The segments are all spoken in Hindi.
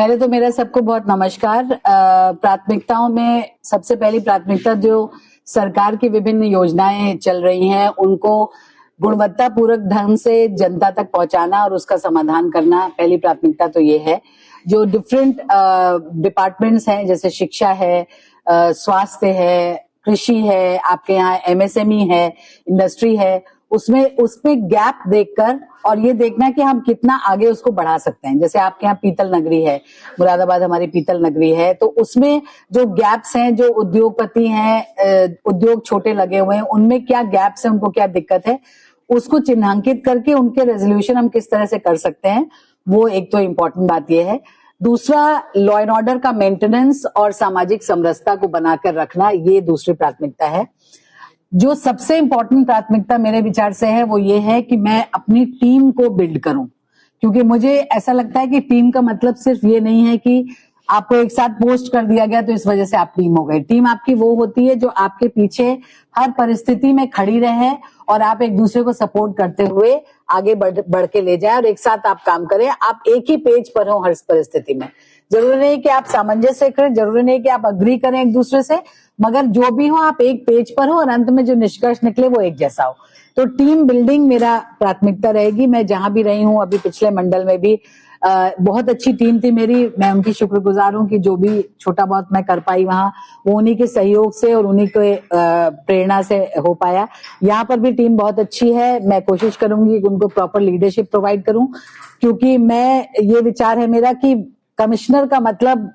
पहले तो मेरा सबको बहुत नमस्कार। प्राथमिकताओं में सबसे पहली प्राथमिकता जो सरकार की विभिन्न योजनाएं चल रही हैं उनको गुणवत्तापूर्वक ढंग से जनता तक पहुंचाना और उसका समाधान करना, पहली प्राथमिकता तो ये है। जो डिफरेंट डिपार्टमेंट्स हैं जैसे शिक्षा है, स्वास्थ्य है, कृषि है, आपके यहाँ एमएसएमई है, इंडस्ट्री है, उसमें गैप देखकर और ये देखना कि हम कितना आगे उसको बढ़ा सकते हैं। जैसे आपके यहाँ पीतल नगरी है, मुरादाबाद हमारी पीतल नगरी है, तो उसमें जो गैप्स हैं, जो उद्योगपति हैं, उद्योग छोटे लगे हुए हैं, उनमें क्या गैप्स हैं, उनको क्या दिक्कत है, उसको चिन्हांकित करके उनके रेजोल्यूशन हम किस तरह से कर सकते हैं, वो एक तो इम्पोर्टेंट बात ये है। दूसरा, लॉ एंड ऑर्डर का मेंटेनेंस और सामाजिक समरसता को बनाकर रखना, ये दूसरी प्राथमिकता है। जो सबसे इंपॉर्टेंट प्राथमिकता मेरे विचार से है वो ये है कि मैं अपनी टीम को बिल्ड करूं, क्योंकि मुझे ऐसा लगता है कि टीम का मतलब सिर्फ ये नहीं है कि आपको एक साथ पोस्ट कर दिया गया तो इस वजह से आप टीम हो गए। टीम आपकी वो होती है जो आपके पीछे हर परिस्थिति में खड़ी रहे और आप एक दूसरे को सपोर्ट करते हुए आगे बढ़ के ले जाए और एक साथ आप काम करें। आप एक ही पेज पर हो हर परिस्थिति में। जरूरी नहीं कि आप सामंजस्य करें, जरूरी नहीं कि आप अग्री करें एक दूसरे से, मगर जो भी हो आप एक पेज पर हो और अंत में जो निष्कर्ष निकले वो एक जैसा हो। तो टीम बिल्डिंग मेरा प्राथमिकता रहेगी। मैं जहां भी रही हूं, अभी पिछले मंडल में भी बहुत अच्छी टीम थी मेरी, मैं उनकी शुक्रगुजार हूं कि जो भी छोटा बहुत मैं कर पाई वहां, वो उन्हीं के सहयोग से और उन्हीं के प्रेरणा से हो पाया। यहाँ पर भी टीम बहुत अच्छी है। मैं कोशिश करूंगी कि उनको प्रॉपर लीडरशिप प्रोवाइड करूं, क्योंकि ये विचार है मेरा कि कमिश्नर का मतलब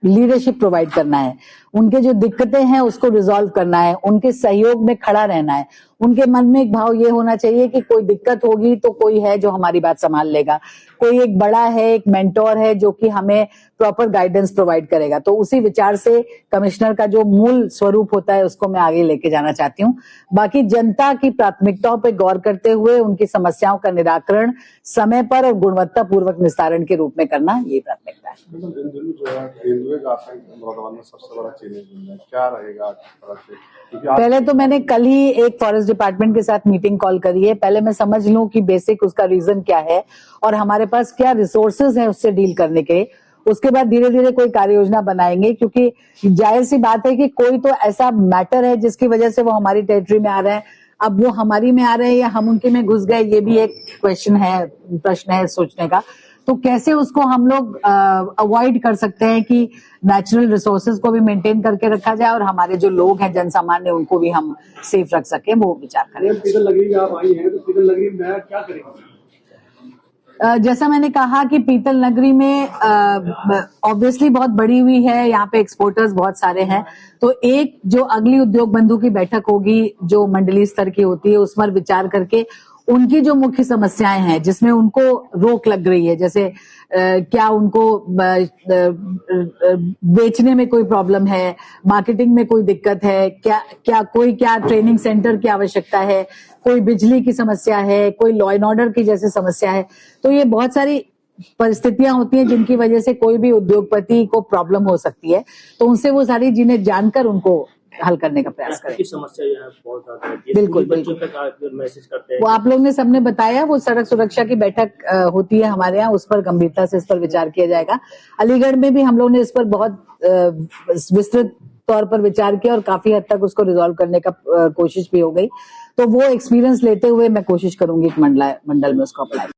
लीडरशिप प्रोवाइड करना है, उनके जो दिक्कतें हैं उसको रिजॉल्व करना है, उनके सहयोग में खड़ा रहना है। उनके मन में एक भाव ये होना चाहिए कि कोई दिक्कत होगी तो कोई है जो हमारी बात संभाल लेगा, कोई एक बड़ा है, एक मेंटोर है जो कि हमें प्रॉपर गाइडेंस प्रोवाइड करेगा। तो उसी विचार से कमिश्नर का जो मूल स्वरूप होता है उसको मैं आगे लेके जाना चाहती हूँ। बाकी जनता की प्राथमिकताओं पर गौर करते हुए उनकी समस्याओं का निराकरण समय पर और गुणवत्तापूर्वक निस्तारण के रूप में करना, ये प्राथमिकता है। सबसे बड़ा चैलेंज क्या रहेगा? पहले तो मैंने कल ही एक फॉरेस्ट डिपार्टमेंट के साथ मीटिंग कॉल करी है। पहले मैं समझ लूं कि बेसिक उसका रीजन क्या है और हमारे पास क्या रिसोर्सेज हैं उससे डील करने के। उसके बाद धीरे धीरे कोई कार्य योजना बनाएंगे, क्योंकि जाहिर सी बात है कि कोई तो ऐसा मैटर है जिसकी वजह से वो हमारी टेरिटरी में आ रहे हैं। अब वो हमारी में आ रहे हैं या हम उनके में घुस गए, ये भी एक प्रश्न है सोचने का। तो कैसे उसको हम लोग अवॉइड कर सकते हैं कि नेचुरल रिसोर्सेज को भी मेंटेन करके रखा जाए और हमारे जो लोग हैं जनसामान्य उनको भी हम सेफ रख सके, वो विचार करें। पीतल नगरी आप आई हैं तो पीतल नगरी में क्या करेंगे? जैसा मैंने कहा कि पीतल नगरी में ऑब्वियसली बहुत बड़ी हुई है, यहाँ पे एक्सपोर्टर्स बहुत सारे हैं। तो एक जो अगली उद्योग बंधु की बैठक होगी जो मंडलीय स्तर की होती है, उस पर विचार करके उनकी जो मुख्य समस्याएं हैं जिसमें उनको रोक लग रही है, जैसे क्या उनको बेचने में कोई प्रॉब्लम है, मार्केटिंग में कोई दिक्कत है, क्या ट्रेनिंग सेंटर की आवश्यकता है, कोई बिजली की समस्या है, कोई लॉ एंड ऑर्डर की जैसी समस्या है। तो ये बहुत सारी परिस्थितियां होती हैं जिनकी वजह से कोई भी उद्योगपति को प्रॉब्लम हो सकती है। तो उनसे वो सारी जिन्हें जानकर उनको हल करने का प्रयास करें। समस्या बहुत ज्यादा है। बिल्कुल मैसेज करते हैं। वो आप लोग ने सबने बताया, वो सड़क सुरक्षा की बैठक होती है हमारे यहाँ, उस पर गंभीरता से इस पर विचार किया जाएगा। अलीगढ़ में भी हम लोग ने इस पर बहुत विस्तृत तौर पर विचार किया और काफी हद तक उसको रिजॉल्व करने का कोशिश भी हो गई। तो वो एक्सपीरियंस लेते हुए मैं कोशिश करूंगी कि मंडल में उसको अप्लाई